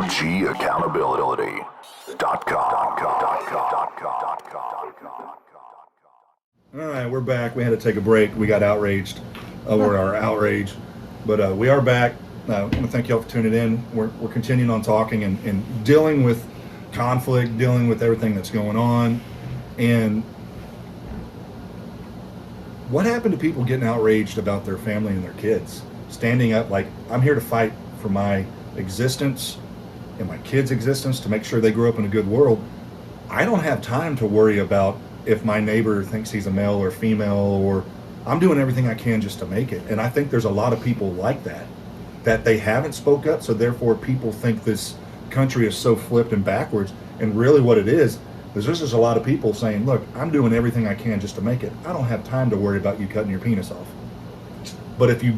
OGaccountability.com. All right, we're back. We had to take a break. We got outraged over our outrage, but we are back. I want to thank y'all for tuning in. We're continuing on talking and dealing with conflict, dealing with everything that's going on. And what happened to people getting outraged about their family and their kids? Standing up like, I'm here to fight for my existence and my kids' existence to make sure they grow up in a good world. I don't have time to worry about if my neighbor thinks he's a male or female, or I'm doing everything I can just to make it. And I think there's a lot of people like that they haven't spoke up, so therefore people think this country is so flipped and backwards. And really what it is there's just a lot of people saying, look, I'm doing everything I can just to make it. I don't have time to worry about you cutting your penis off. But if you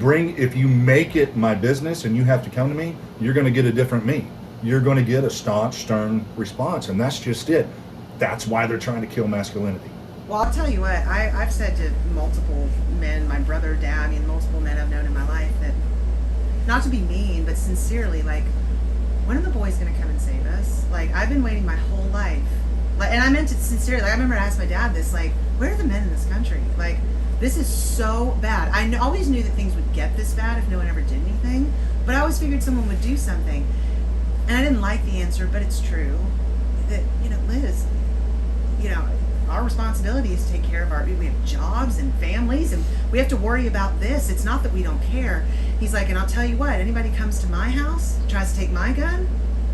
make it my business and you have to come to me, you're going to get a different me. You're going to get a staunch, stern response, and that's just it. That's why they're trying to kill masculinity. Well, I'll tell you what, I've said to multiple men, my brother, dad, multiple men I've known in my life, that, not to be mean, but sincerely, like, when are the boys going to come and save us? Like, I've been waiting my whole life. Like, and I meant it sincerely. Like, I remember I asked my dad this, like, where are the men in this country? Like, this is so bad. I always knew that things would get this bad if no one ever did anything, but I always figured someone would do something. And I didn't like the answer, but it's true. That, Liz, our responsibility is to take care of we have jobs and families, and we have to worry about this. It's not that we don't care. He's like, and I'll tell you what, anybody comes to my house, tries to take my gun,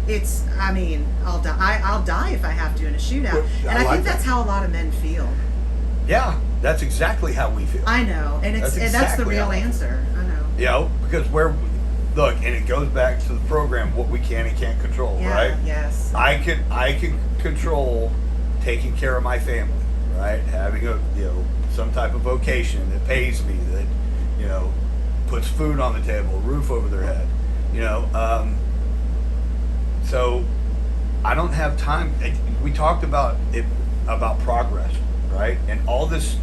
I'll die if I have to in a shootout. And I think that's how a lot of men feel. Yeah, that's exactly how we feel. I know, and that's the real answer. I know. Because look, and it goes back to the program, what we can and can't control, right? Yes. I can control taking care of my family, right? Having some type of vocation that pays me, that, puts food on the table, a roof over their head, so I don't have time. We talked about progress, right? And all this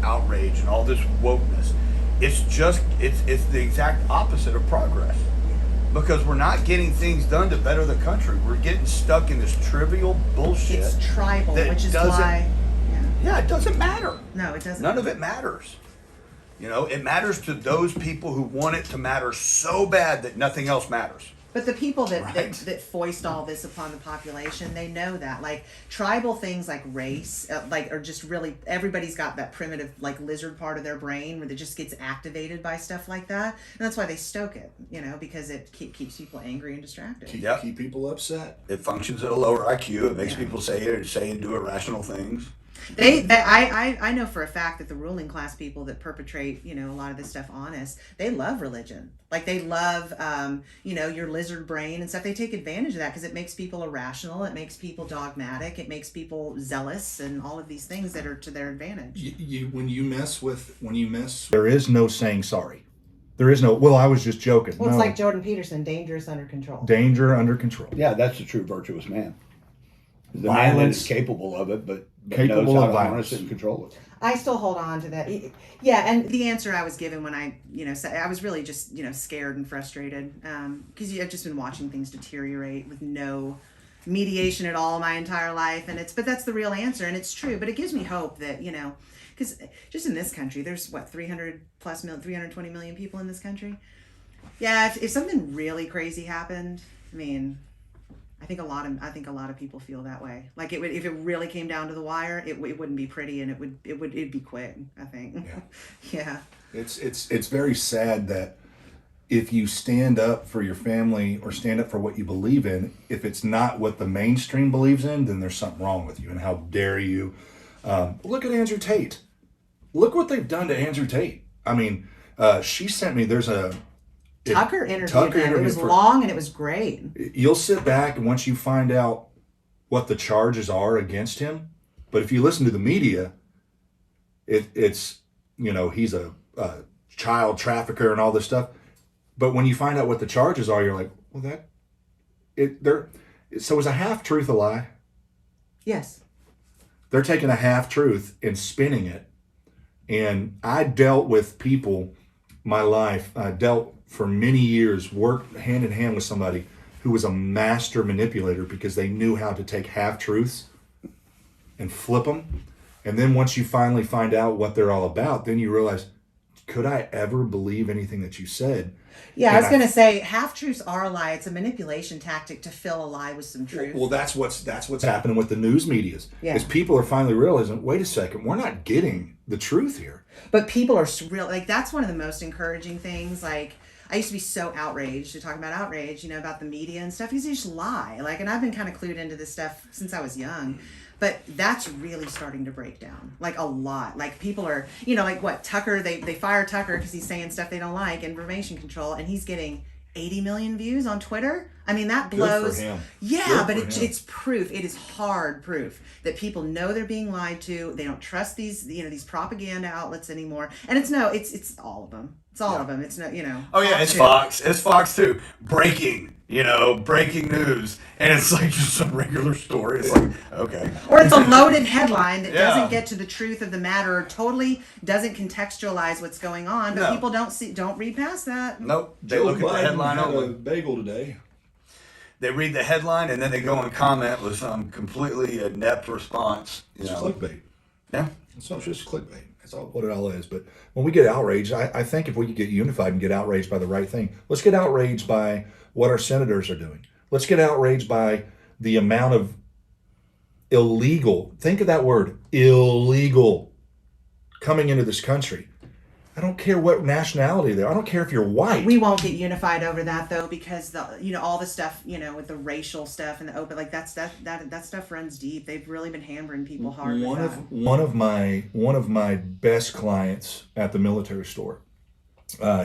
outrage and all this wokeness, it's the exact opposite of progress, because we're not getting things done to better the country. We're getting stuck in this trivial bullshit. It's tribal, which is why. Yeah, it doesn't matter. No, it doesn't. None of it matters. It matters to those people who want it to matter so bad that nothing else matters. But the people that foist all this upon the population, they know that. Like, tribal things like race, are just really, everybody's got that primitive, like, lizard part of their brain where it just gets activated by stuff like that. And that's why they stoke it, because it keeps people angry and distracted. Keep people upset. It functions at a lower IQ. It makes people say and do irrational things. I know for a fact that the ruling class people that perpetrate, a lot of this stuff on us, they love religion. Like, they love, your lizard brain and stuff. They take advantage of that because it makes people irrational. It makes people dogmatic. It makes people zealous, and all of these things that are to their advantage. When you mess, there is no saying sorry. There is no, well, I was just joking. Well, it's like Jordan Peterson, dangerous under control. Danger under control. Yeah, that's the true virtuous man. The violence, man that is capable of it, but capable knows how of to violence harness it and control it. I still hold on to that. Yeah, and the answer I was given when I was really just, scared and frustrated, because I've just been watching things deteriorate with no mediation at all my entire life, but that's the real answer, and it's true. But it gives me hope that, because just in this country, there's 320 million people in this country. Yeah, if something really crazy happened, I think a lot of people feel that way. Like, if it really came down to the wire, it wouldn't be pretty, and it'd be quick, I think. Yeah. It's very sad that if you stand up for your family or stand up for what you believe in, if it's not what the mainstream believes in, then there's something wrong with you. And how dare you? Look at Andrew Tate. Look what they've done to Andrew Tate. She sent me, there's a Tucker interviewed him. It was long and it was great. You'll sit back and once you find out what the charges are against him, but if you listen to the media, it's he's a child trafficker and all this stuff. But when you find out what the charges are, you're like, well, so is a half truth a lie? Yes. They're taking a half truth and spinning it. And I dealt with people, my life, I dealt for many years, worked hand in hand with somebody who was a master manipulator because they knew how to take half-truths and flip them. And then once you finally find out what they're all about, then you realize, could I ever believe anything that you said? Yeah, And I was going to say half truths are a lie. It's a manipulation tactic to fill a lie with some truth. Well, that's what's happening with the news medias. Yeah. Is people are finally realizing, wait a second, we're not getting the truth here. But people are real, like, that's one of the most encouraging things. Like, I used to be so outraged to talk about outrage, you know, about the media and stuff, because they just lie. Like, and I've been kind of clued into this stuff since I was young. But that's really starting to break down, like, a lot. Like, people are, you know, like what, Tucker, they fire Tucker because he's saying stuff they don't like, information control, and he's getting 80 million views on Twitter. I mean, that blows. Good for him. Yeah, Good but for him. it's proof. It is hard proof that people know they're being lied to. They don't trust these, you know, these propaganda outlets anymore. And it's all of them. It's all of them. It's no, you know. Oh yeah, it's Fox. It's Fox too. Breaking news, and it's like just some regular story. It's like, okay. Or it's a loaded headline that Yeah. doesn't get to the truth of the matter, or totally doesn't contextualize what's going on. But No. people don't read past that. Nope. They Joe look at the Biden headline had only. a bagel today. They read the headline and then they go and comment with some completely inept response. It's clickbait. Yeah. It's not just clickbait. That's all what it all is. But when we get outraged, I think if we could get unified and get outraged by the right thing, let's get outraged by what our senators are doing. Let's get outraged by the amount of illegal, think of that word, illegal, coming into this country. I don't care what nationality they are. I don't care if you're white. We won't get unified over that though, because all the stuff, with the racial stuff and the open, like that stuff runs deep. They've really been hammering people hard. One of my best clients at the military store.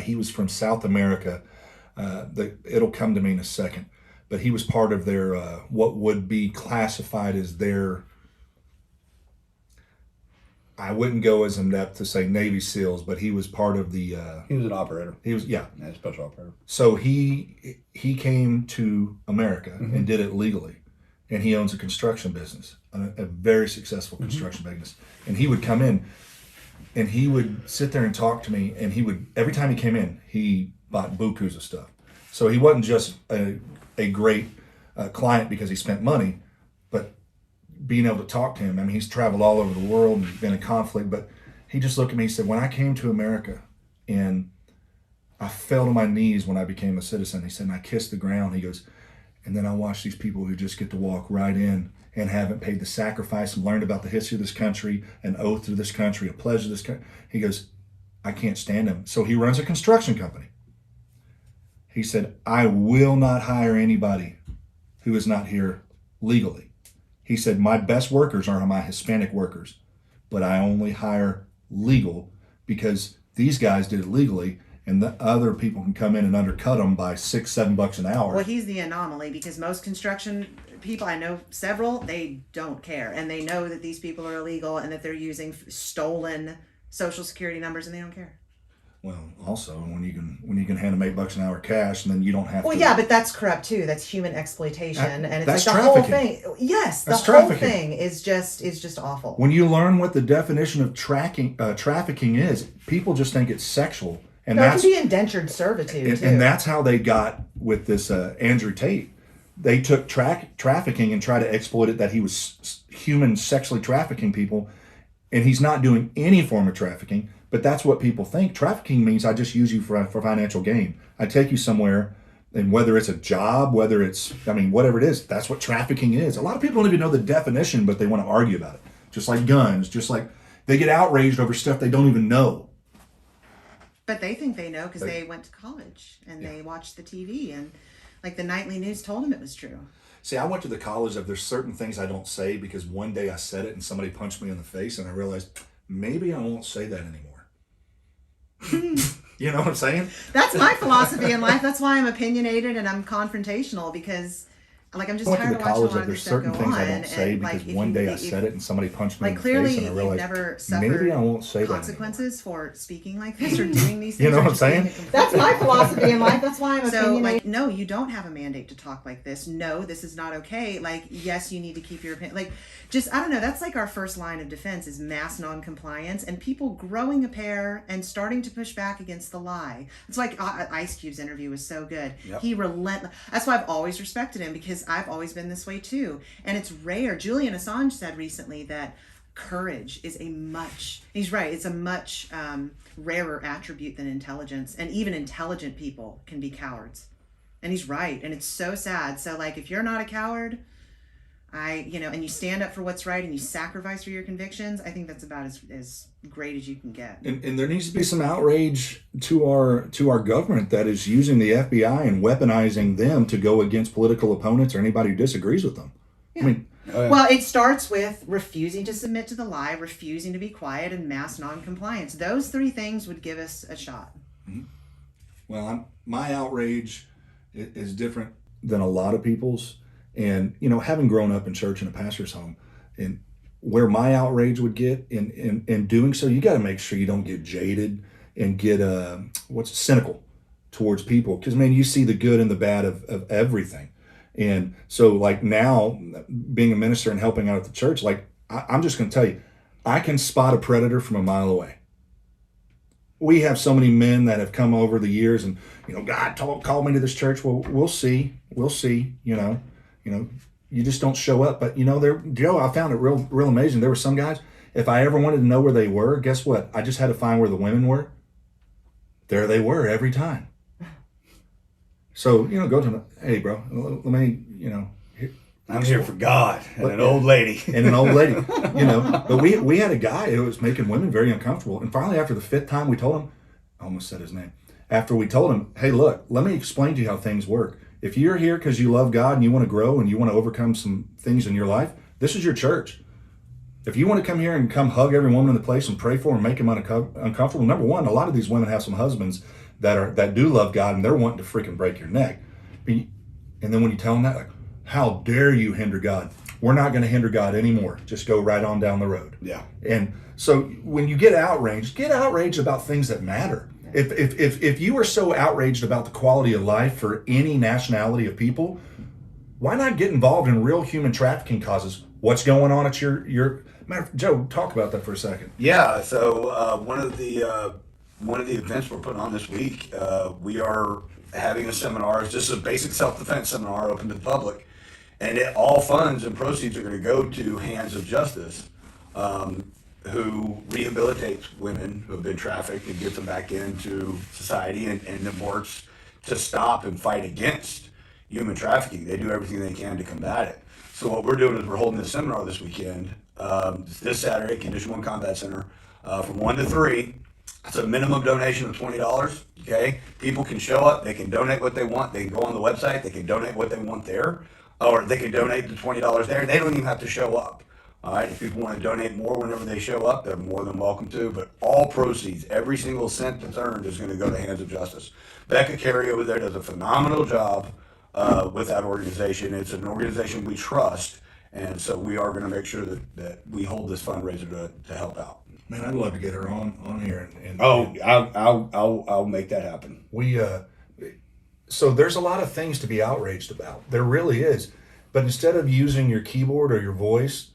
He was from South America. It'll come to me in a second, but he was part of their what would be classified as their. I wouldn't go as in depth to say Navy SEALs, but he was part of the. He was an operator. He was Yeah, special operator. So he came to America and did it legally, and he owns a construction business, a very successful construction business. And he would come in, and he would sit there and talk to me, and he would every time he came in, he bought bukus of stuff. So he wasn't just a great client because he spent money, but being able to talk to him. I mean, he's traveled all over the world and been in conflict, but he just looked at me and said, when I came to America and I fell to my knees when I became a citizen, he said, and I kissed the ground. He goes, and then I watched these people who just get to walk right in and haven't paid the sacrifice and learned about the history of this country, an oath to this country, a pledge to this country. He goes, I can't stand him. So he runs a construction company. He said, I will not hire anybody who is not here legally. He said, my best workers are my Hispanic workers, but I only hire legal because these guys did it legally and the other people can come in and undercut them by $6-7 an hour. Well, he's the anomaly because most construction people, I know several, they don't care. And they know that these people are illegal and that they're using stolen Social Security numbers and they don't care. Well, also when you can hand them $8 an hour cash and then you don't have Well, to. yeah, but that's corrupt too. That's human exploitation, and it's that's like the whole trafficking. thing. Yes, That's the whole trafficking. thing is just awful. When you learn what the definition of trafficking is, people just think it's sexual, and No, it that's can be indentured servitude too. and that's how they got with this Andrew Tate. They took trafficking and tried to exploit it that he was human sexually trafficking people, and he's not doing any form of trafficking. But that's what people think. Trafficking means I just use you for financial gain. I take you somewhere, and whether it's a job, whether it's, whatever it is, that's what trafficking is. A lot of people don't even know the definition, but they want to argue about it. Just like guns, just like they get outraged over stuff they don't even know. But they think they know because they went to college and they watched the TV and like the nightly news told them it was true. See, I went to the college of there's certain things I don't say because one day I said it and somebody punched me in the face and I realized maybe I won't say that anymore. You know what I'm saying? That's my philosophy in life. That's why I'm opinionated and I'm confrontational because Like, I'm just I went tired to of the watching a college lot that of there's this stuff certain go things on. I don't say and, because like, one day I if, said it and somebody punched me like, in the clearly face and I you've realized never suffered maybe I won't say that consequences for speaking like this or doing these things. You know or what I'm just being saying? a complete- That's my philosophy in life. That's why I'm So, opinionated. like, no, you don't have a mandate to talk like this. No, this is not okay. Like, yes, you need to keep your opinion. Like, just, I don't know. That's like our first line of defense is mass non-compliance and people growing a pair and starting to push back against the lie. It's like Ice Cube's interview was so good. Yep. He relentless. That's why I've always respected him because I've always been this way too. And it's rare. Julian Assange said recently that courage is he's right, it's a much rarer attribute than intelligence, and even intelligent people can be cowards, and he's right, and it's so sad. So, like, if you're not a coward, and you stand up for what's right and you sacrifice for your convictions, I think that's about as great as you can get. And there needs to be some outrage to our government that is using the FBI and weaponizing them to go against political opponents or anybody who disagrees with them. Yeah. I mean, Well, it starts with refusing to submit to the lie, refusing to be quiet, and mass non-compliance. Those three things would give us a shot. well, my outrage is different than a lot of people's. And, having grown up in church in a pastor's home, and where my outrage would get in doing so, you got to make sure you don't get jaded and get cynical towards people. Because, man, you see the good and the bad of everything. And so, like, now, being a minister and helping out at the church, like, I'm just going to tell you, I can spot a predator from a mile away. We have so many men that have come over the years and, God called me to this church. Well, we'll see. You just don't show up. But, Joe, I found it real amazing. There were some guys, if I ever wanted to know where they were, guess what? I just had to find where the women were. There they were every time. So, go to them, hey, bro, let me, I'm here for God and an old lady. And an old lady, But we had a guy who was making women very uncomfortable. And finally, after the fifth time we told him, I almost said his name. After we told him, hey, look, let me explain to you how things work. If you're here because you love God and you want to grow and you want to overcome some things in your life, this is your church. If you want to come here and come hug every woman in the place and pray for them and make them uncomfortable, number one, a lot of these women have some husbands that do love God and they're wanting to freaking break your neck. And then when you tell them that, like, how dare you hinder God? We're not going to hinder God anymore. Just go right on down the road. Yeah. And so when you get outraged about things that matter. If you are so outraged about the quality of life for any nationality of people, why not get involved in real human trafficking causes? What's going on at your Joe, talk about that for a second. Yeah. So one of the events we're putting on this week, we are having a seminar. It's just a basic self-defense seminar open to the public, and all funds and proceeds are going to go to Hands of Justice, who rehabilitates women who have been trafficked and gets them back into society and works to stop and fight against human trafficking. They do everything they can to combat it. So what we're doing is we're holding this seminar this weekend, this Saturday, Condition 1 Combat Center, from 1 to 3. It's a minimum donation of $20, okay? People can show up, they can donate what they want, they can go on the website, they can donate what they want there, or they can donate the $20 there, they don't even have to show up. All right, if people want to donate more whenever they show up, they're more than welcome to, but all proceeds, every single cent that's earned is going to go to Hands of Justice. Becca Carey over there does a phenomenal job with that organization. It's an organization we trust, and so we are going to make sure that we hold this fundraiser to help out. Man, I'd love to get her on here. And I'll make that happen. So there's a lot of things to be outraged about. There really is. But instead of using your keyboard or your voice,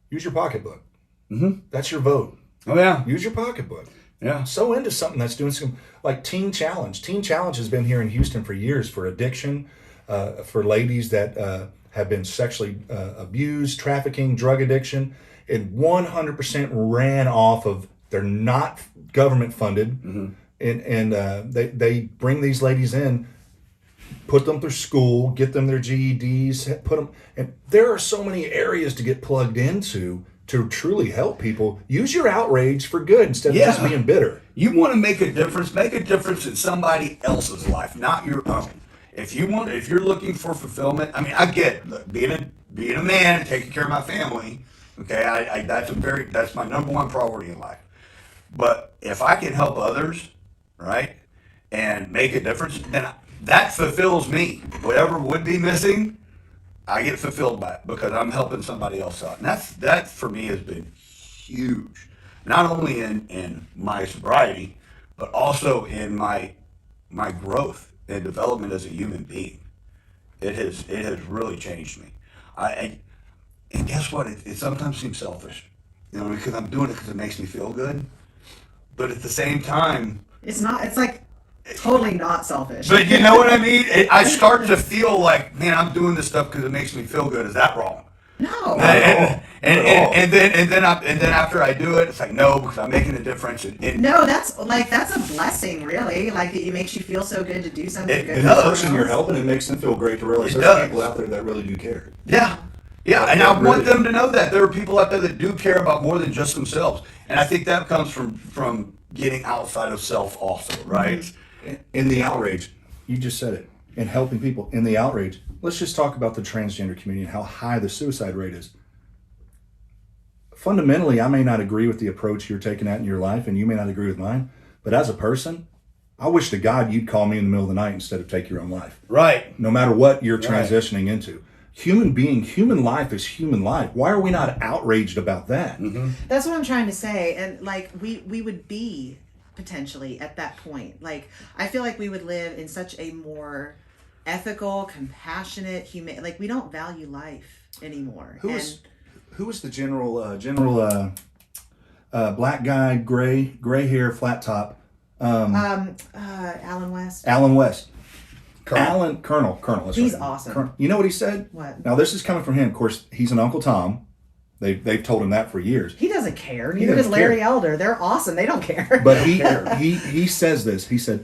use your pocketbook. Mm-hmm. That's your vote. Oh, yeah. Use your pocketbook. Yeah. So into something that's doing some, like Teen Challenge. Teen Challenge has been here in Houston for years for addiction, for ladies that have been sexually abused, trafficking, drug addiction, and 100% ran off of, they're not government funded, Mm-hmm. and they bring these ladies in, put them through school, get them their GEDs, put them, and there are so many areas to get plugged into to truly help people. Use your outrage for good instead of just being bitter. You want to make a difference in somebody else's life, not your own. If you're looking for fulfillment, I mean, I get it. Look, being a man and taking care of my family, okay, that's my number one priority in life. But if I can help others, right, and make a difference, then that fulfills me. Whatever would be missing, I get fulfilled by it because I'm helping somebody else out. And that for me has been huge. Not only in my sobriety, but also in my growth and development as a human being. It has really changed me. And guess what? It sometimes seems selfish, because I'm doing it because it makes me feel good. But at the same time, It's not. It's like totally not selfish. but you know what I mean? I start to feel like, man, I'm doing this stuff because it makes me feel good. Is that wrong? No. And then after I do it, it's like, no, because I'm making a difference. No, that's a blessing, really. Like it makes you feel so good to do something It good. And for the does. person someone you're else. helping, it makes them feel great to realize It there's does. people out there that really do care. Yeah. Yeah, and I Really. want them to know that there are people out there that do care about more than just themselves. And I think that comes from getting outside of self also, right? In the outrage, you just said it, in helping people, in the outrage, let's just talk about the transgender community and how high the suicide rate is. Fundamentally, I may not agree with the approach you're taking at in your life, and you may not agree with mine, but as a person, I wish to God you'd call me in the middle of the night instead of take your own life. Right. No matter what you're Right. transitioning into. Human life is human life. Why are we not outraged about that? Mm-hmm. That's what I'm trying to say. And like we would be potentially at that point. Like I feel like we would live in such a more ethical, compassionate, human. Like we don't value life anymore. Who was the general black guy, gray hair, flat top? Alan West. Alan West. Colonel. Colonel. That's He's right. awesome. You know what he said? What? Now this is coming from him. Of course, he's an Uncle Tom. They've told him that for years. He doesn't care. He Neither does doesn't Larry care. Elder. They're awesome. They don't care. But he says this. He said,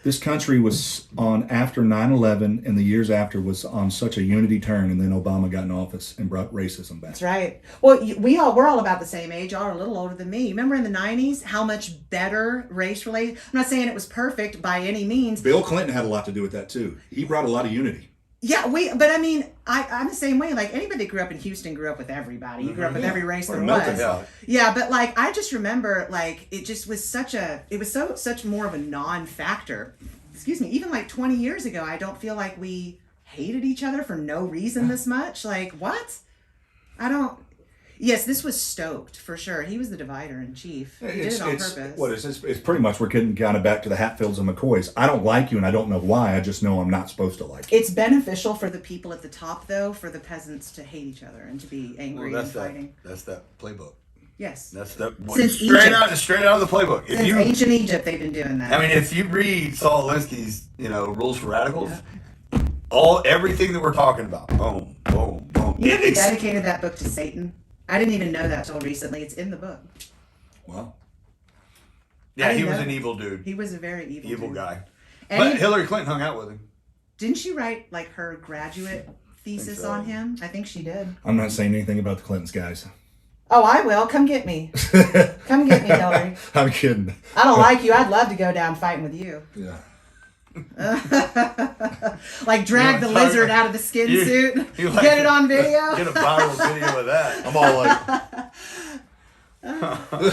this country was on after 9/11 and the years after was on such a unity turn, and then Obama got in office and brought racism back. That's right. Well, we're all about the same age. Y'all are a little older than me. Remember in the 90s how much better race related? I'm not saying it was perfect by any means. Bill Clinton had a lot to do with that too. He brought a lot of unity. Yeah, but I mean, I'm the same way. Like anybody that grew up in Houston grew up with everybody. You grew up with every race Or there Milton, was. yeah. Yeah, but like I just remember like it just was such more of a non-factor. Excuse me, even like 20 years ago, I don't feel like we hated each other for no reason this much. Like what? Yes, this was stoked for sure. He was the divider in chief. He did it on purpose. It's pretty much we're getting kind of back to the Hatfields and McCoys. I don't like you, and I don't know why. I just know I'm not supposed to like you. It's beneficial for the people at the top, though, for the peasants to hate each other and to be angry and fighting. That's that playbook. Yes. That's that Since straight Egypt. out of the playbook. If Since you, ancient Egypt, they've been doing that. I mean, if you read Saul Alinsky's, Rules for Radicals, everything that we're talking about, boom, boom, boom. You know he dedicated that book to Satan? I didn't even know that till recently. It's in the book. Well, Yeah, I he didn't was know. an evil dude, He was a very evil dude. guy. And But Hillary Clinton hung out with him. didn't she write like her graduate thesis so. on him? I think she did. I'm not saying anything about the Clintons, guys. Oh, I will. Come get me. Come get me, Hillary. I'm kidding. I don't like you. I'd love to go down fighting with you. Yeah. Like drag the lizard out of the skin suit. you like Get to- it on video. Get a viral video of that. I'm all like,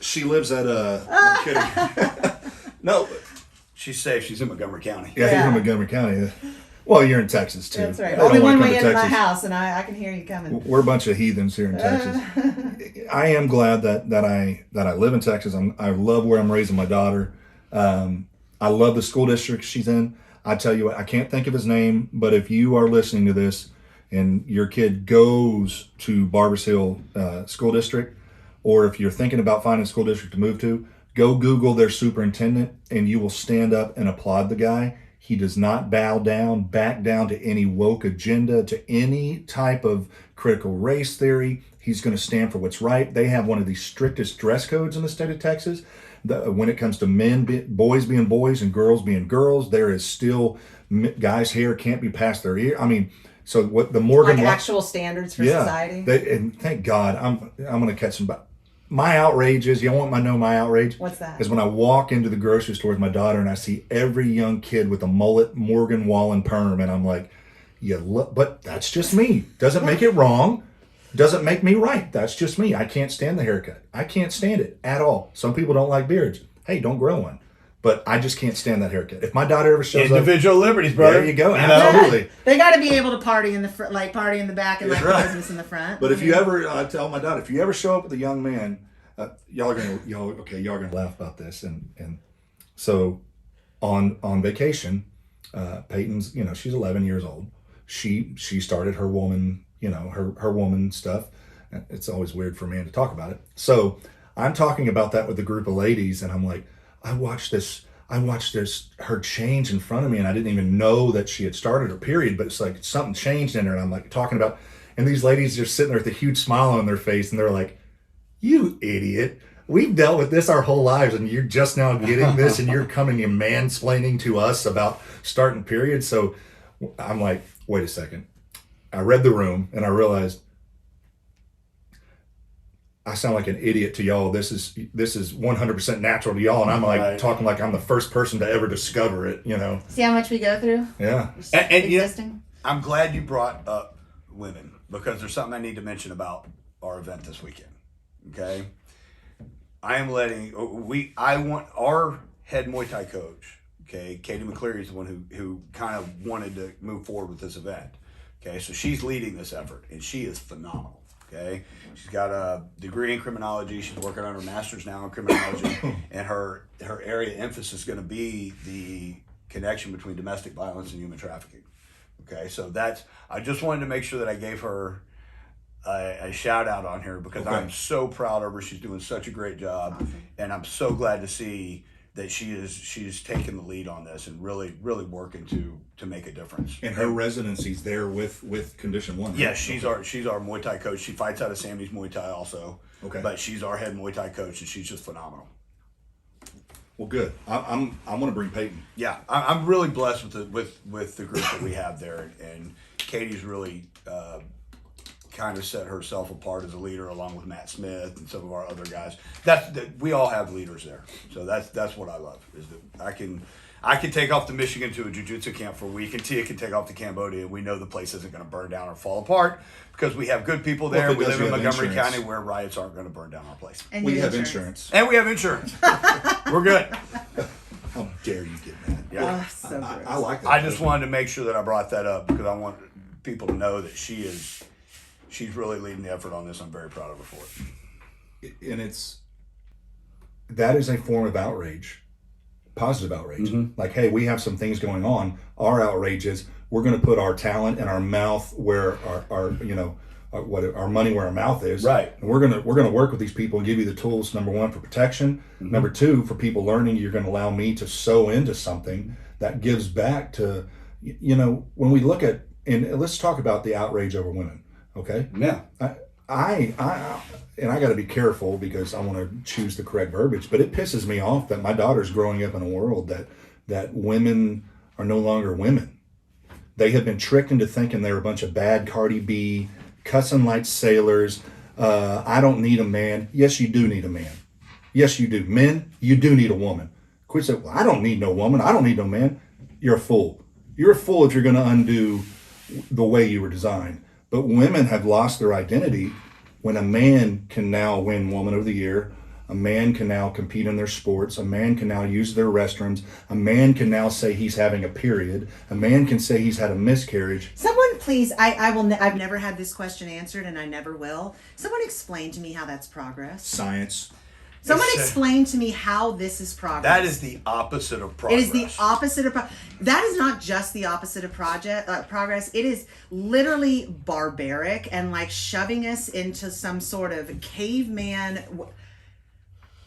she lives at I'm kidding. No, She's safe. She's in Montgomery County. yeah, he's Yeah. from Montgomery County. Well, you're in Texas too. That's right. I don't Only wanna one come way to into my Texas. house, and I can hear you coming. We're a bunch of heathens here in Texas. I am glad that I live in Texas. I love where I'm raising my daughter. I love the school district she's in. I tell you what, I can't think of his name, but if you are listening to this and your kid goes to Barbers Hill School District, or if you're thinking about finding a school district to move to, go Google their superintendent and you will stand up and applaud the guy. He does not back down to any woke agenda, to any type of critical race theory. He's going to stand for what's right. They have one of the strictest dress codes in the state of Texas. When it comes to boys being boys and girls being girls, there is still guys' hair can't be past their ear. I mean, so what the Morgan Like actual standards for society. and thank God I'm going to catch some. My outrage is, you want to know my outrage? What's that? Is when I walk into the grocery store with my daughter and I see every young kid with a mullet, Morgan Wallen perm, and I'm like, yeah, look, but that's just me. Doesn't make it wrong. Doesn't make me right. That's just me. I can't stand the haircut. I can't stand it at all. Some people don't like beards. Hey, don't grow one. But I just can't stand that haircut. If my daughter ever shows Individual liberties, brother. there you go. know? Absolutely. They got to be able to party in the like party in the back and like Right. the business in the front. But if you ever, I tell my daughter, if you ever show up with a young man, y'all are gonna laugh about this, and so on vacation, Peyton's, she's 11 years old. She started her woman, her woman stuff. It's always weird for a man to talk about it. So I'm talking about that with a group of ladies, and I'm like, I watched her change in front of me, and I didn't even know that she had started her period, but it's like something changed in her, and I'm like talking about, and these ladies are sitting there with a huge smile on their face, and they're like, you idiot. We've dealt with this our whole lives, and you're just now getting this, and you're coming and mansplaining to us about starting periods. So I'm like, wait a second. I read the room, and I realized I sound like an idiot to y'all. This is 100% natural to y'all, and I'm like Right. talking like I'm the first person to ever discover it. See how much we go through? Yeah. And yet, Existing? I'm glad you brought up women, because there's something I need to mention about our event this weekend. Okay, I want our head Muay Thai coach. Okay, Katie McCleary is the one who kind of wanted to move forward with this event. Okay, so she's leading this effort, and she is phenomenal. Okay, she's got a degree in criminology. She's working on her master's now in criminology, and her area of emphasis is going to be the connection between domestic violence and human trafficking. Okay, so I just wanted to make sure that I gave her a shout out on here, because I'm so proud of her. She's doing such a great job, and I'm so glad to see that she's taken the lead on this and really working to make a difference. And her residency's there with Condition 1. Right? Yeah, she's our Muay Thai coach. She fights out of Sammy's Muay Thai also. Okay. But she's our head Muay Thai coach, and she's just phenomenal. Well, good. I want to bring Peyton. Yeah, I'm really blessed with the group that we have there, and Katie's really kind of set herself apart as a leader, along with Matt Smith and some of our other guys. We all have leaders there, so that's what I love, is that I can take off to Michigan to a jiu-jitsu camp for a week, and Tia can take off to Cambodia, and we know the place isn't going to burn down or fall apart, because we have good people there. Well, We live in you have Montgomery insurance. County, where riots aren't going to burn down our place. And We your have insurance. And we have insurance. We're good. How dare you get mad? Yeah. Oh, so gross. I like that. I just wanted to make sure that I brought that up, because I want people to know that she's really leading the effort on this. I'm very proud of her for it. And that is a form of outrage, positive outrage. Like, hey, we have some things going on. Our outrage is we're going to put our talent and our mouth where our money where our mouth is. Right. And we're gonna work with these people and give you the tools. Number one, for protection. Number two, for people learning. You're going to allow me to sow into something that gives back to, when we look at, and let's talk about the outrage over women. Okay. Yeah. I got to be careful, because I want to choose the correct verbiage, but it pisses me off that my daughter's growing up in a world that women are no longer women. They have been tricked into thinking they're a bunch of bad Cardi B, cussing like sailors. I don't need a man. Yes, you do need a man. Yes, you do. Men, you do need a woman. Quit saying, well, I don't need no woman. I don't need no man. You're a fool. You're a fool if you're going to undo the way you were designed. But women have lost their identity when a man can now win Woman of the Year. A man can now compete in their sports. A man can now use their restrooms. A man can now say he's having a period. A man can say he's had a miscarriage. Someone please, I've never had this question answered, and I never will. Someone explain to me how that's progress. Science. Someone explain to me how this is progress. That is the opposite of progress. It is the opposite of that is not just the opposite of progress. It is literally barbaric and like shoving us into some sort of caveman.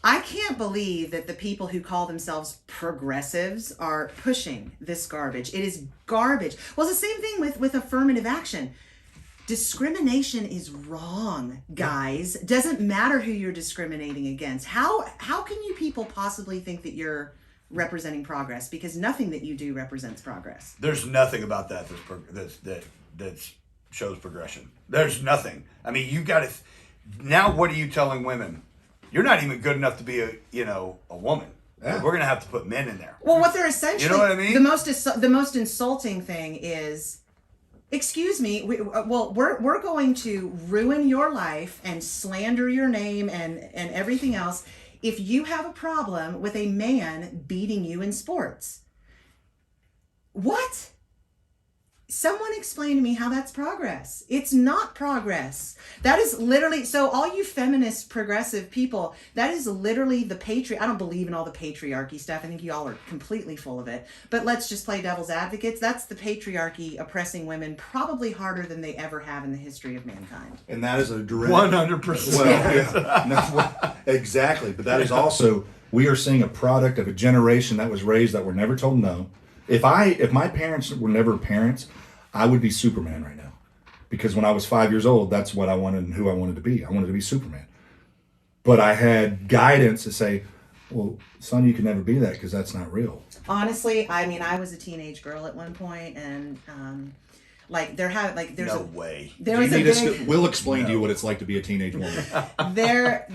I can't believe that the people who call themselves progressives are pushing this garbage. It is garbage. Well, it's the same thing with affirmative action. Discrimination is wrong, guys. Doesn't matter who you're discriminating against. How can you people possibly think that you're representing progress? Because nothing that you do represents progress. There's nothing about that that shows progression. There's nothing. I mean, you got to. Now, what are you telling women? You're not even good enough to be a woman. Yeah. We're gonna have to put men in there. Well, what they're essentially, you know what I mean? The most insulting thing is, excuse me, we're going to ruin your life and slander your name and everything else if you have a problem with a man beating you in sports. What? Someone explain to me how that's progress. It's not progress. That is literally, so all you feminist progressive people, that is literally the I don't believe in all the patriarchy stuff. I think you all are completely full of it. But let's just play devil's advocates. That's the patriarchy oppressing women probably harder than they ever have in the history of mankind. And that is a direct 100%. Well, yeah, no, exactly. But that is also, we are seeing a product of a generation that was raised that were never told no. If my parents were never parents, I would be Superman right now. Because when I was 5 years old, that's what I wanted and who I wanted to be. I wanted to be Superman. But I had guidance to say, well, son, you can never be that because that's not real. Honestly, I mean, I was a teenage girl at one point, and there's No way. There was a big, We'll explain to you what it's like to be a teenage woman. I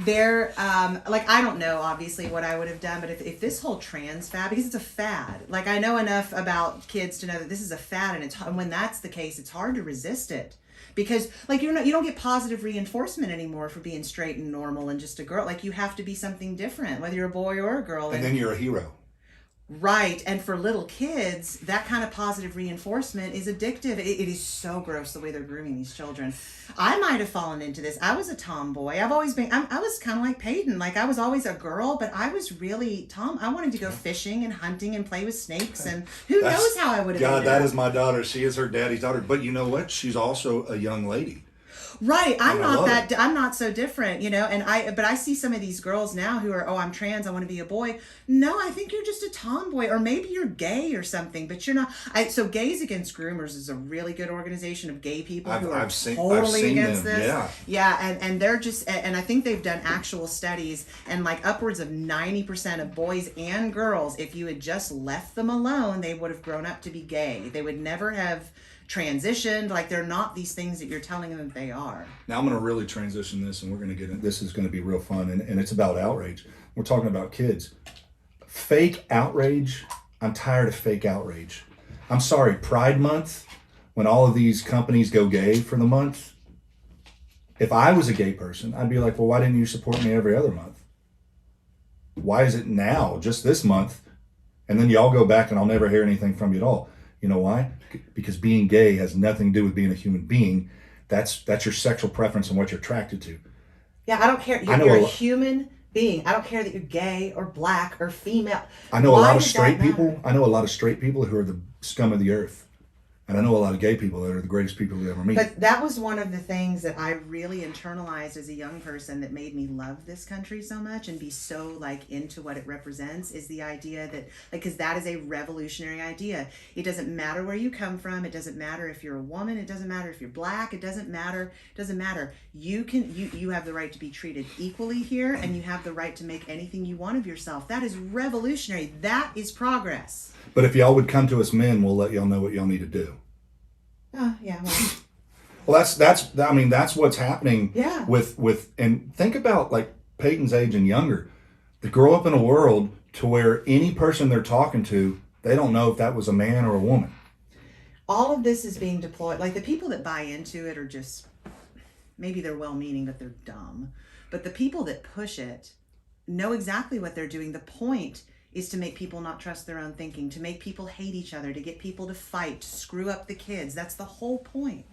don't know obviously what I would have done, but if this whole trans fad, because it's a fad, like I know enough about kids to know that this is a fad, and when that's the case, it's hard to resist it. Because like you don't get positive reinforcement anymore for being straight and normal and just a girl. Like you have to be something different, whether you're a boy or a girl. And then you're a hero. Right, and for little kids, that kind of positive reinforcement is addictive. It is so gross the way they're grooming these children. I might have fallen into this. I was a tomboy. I've always been. I was kind of like Peyton. Like I was always a girl, but I was really Tom. I wanted to go fishing and hunting and play with snakes, and who knows how I would have. God, ended that up. is my daughter. She is her daddy's daughter. But you know what? She's also a young lady. Right, I'm And I'm not so different, you know, but I see some of these girls now who are, I'm trans, I want to be a boy. No, I think you're just a tomboy, or maybe you're gay or something, but you're not. So Gays Against Groomers is a really good organization of gay people who are totally against this. Yeah, and they're just, and I think they've done actual studies, and like upwards of 90% of boys and girls, if you had just left them alone, they would have grown up to be gay. They would never have transitioned. Like they're not these things that you're telling them that they are. Now I'm going to really transition this, and we're going to get in. This is going to be real fun, and it's about outrage. We're talking about kids. Fake outrage. I'm tired of fake outrage. I'm sorry, Pride Month, when all of these companies go gay for the month, if I was a gay person, I'd be like, well, why didn't you support me every other month? Why is it now, just this month, and then y'all go back and I'll never hear anything from you at all? You know why? Because being gay has nothing to do with being a human being. That's your sexual preference and what you're attracted to. Yeah, I don't care. You're a human being. I don't care that you're gay or black or female. I know a lot of straight people. I know a lot of straight people who are the scum of the earth. And I know a lot of gay people that are the greatest people you ever meet. But that was one of the things that I really internalized as a young person that made me love this country so much and be so like into what it represents, is the idea that, like, because that is a revolutionary idea. It doesn't matter where you come from. It doesn't matter if you're a woman. It doesn't matter if you're black. It doesn't matter. It doesn't matter. You have the right to be treated equally here, and you have the right to make anything you want of yourself. That is revolutionary. That is progress. But if y'all would come to us men, we'll let y'all know what y'all need to do. Oh, yeah. Well, that's what's happening. Yeah. With and think about like Peyton's age and younger. They grow up in a world to where any person they're talking to, they don't know if that was a man or a woman. All of this is being deployed. Like the people that buy into it are just, maybe they're well-meaning, but they're dumb. But the people that push it know exactly what they're doing. The point is to make people not trust their own thinking, to make people hate each other, to get people to fight, to screw up the kids. That's the whole point.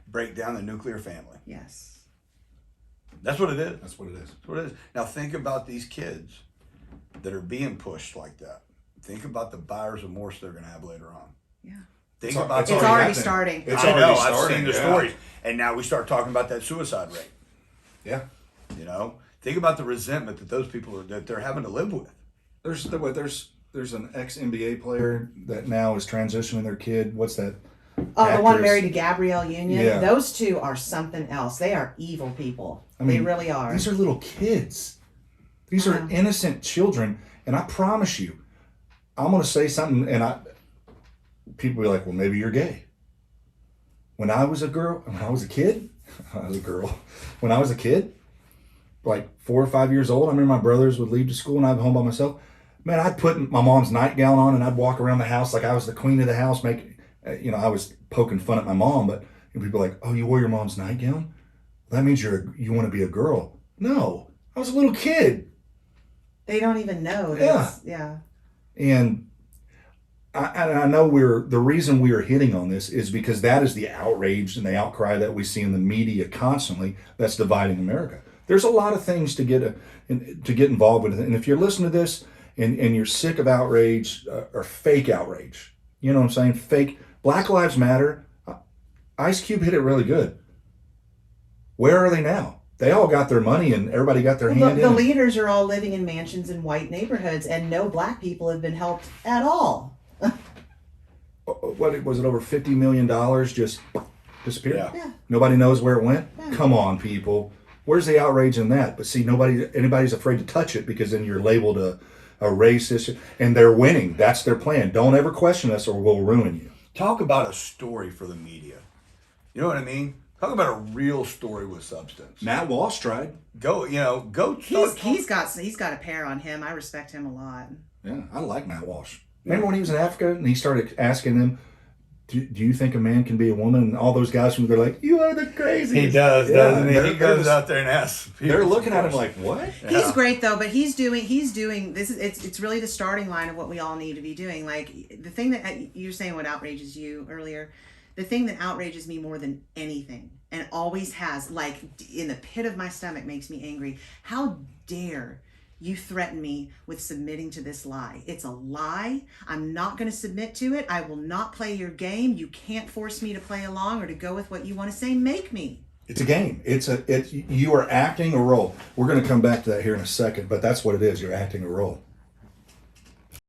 Break down the nuclear family. Yes. That's what it is. That's what it is. That's what it is. Now think about these kids that are being pushed like that. Think about the buyer's remorse they're going to have later on. Yeah. Think It's about It's already starting. It's I already know. starting. I've seen the yeah. stories, and now we start talking about that suicide rate. Yeah. You know, think about the resentment that those people that they're having to live with. There's an ex-NBA player that now is transitioning their kid. What's that? Oh, the one actress? married to Gabrielle Union? Yeah. Those two are something else. They are evil people. They really are. These are little kids. These are innocent children. And I promise you, I'm going to say something, and people be like, well, maybe you're gay. When I was a kid, like 4 or 5 years old, I remember my brothers would leave to school and I'd be home by myself. Man, I'd put my mom's nightgown on and I'd walk around the house like I was the queen of the house. I was poking fun at my mom, but people are like, oh, you wore your mom's nightgown? That means you want to be a girl. No, I was a little kid. They don't even know. Yeah. And I know the reason we are hitting on this is because that is the outrage and the outcry that we see in the media constantly that's dividing America. There's a lot of things to get involved with, and if you're listening to this and you're sick of outrage or fake outrage, you know what I'm saying? Fake Black Lives Matter. Ice Cube hit it really good. Where are they now? They all got their money and everybody got their hand in. The leaders are all living in mansions in white neighborhoods, and no black people have been helped at all. What was it? Over $50 million just disappeared. Yeah. Nobody knows where it went. Yeah. Come on, people. Where's the outrage in that? But see, anybody's afraid to touch it because then you're labeled a racist, and they're winning. That's their plan. Don't ever question us, or we'll ruin you. Talk about a story for the media. You know what I mean? Talk about a real story with substance. Matt Walsh tried. Go. He's got a pair on him. I respect him a lot. Yeah, I like Matt Walsh. Remember when he was in Africa and he started asking them, do you think a man can be a woman? And all those guys from they're like, you are the craziest. He does, doesn't he? He goes out there and asks. They're looking at him like, what? He's great though, but he's doing this. It's really the starting line of what we all need to be doing. Like the thing that you're saying, what outrages you earlier, the thing that outrages me more than anything, and always has, like in the pit of my stomach, makes me angry. How dare you threaten me with submitting to this lie? It's a lie. I'm not going to submit to it. I will not play your game. You can't force me to play along or to go with what you want to say. Make me. It's a game. You are acting a role. We're going to come back to that here in a second, but that's what it is. You're acting a role.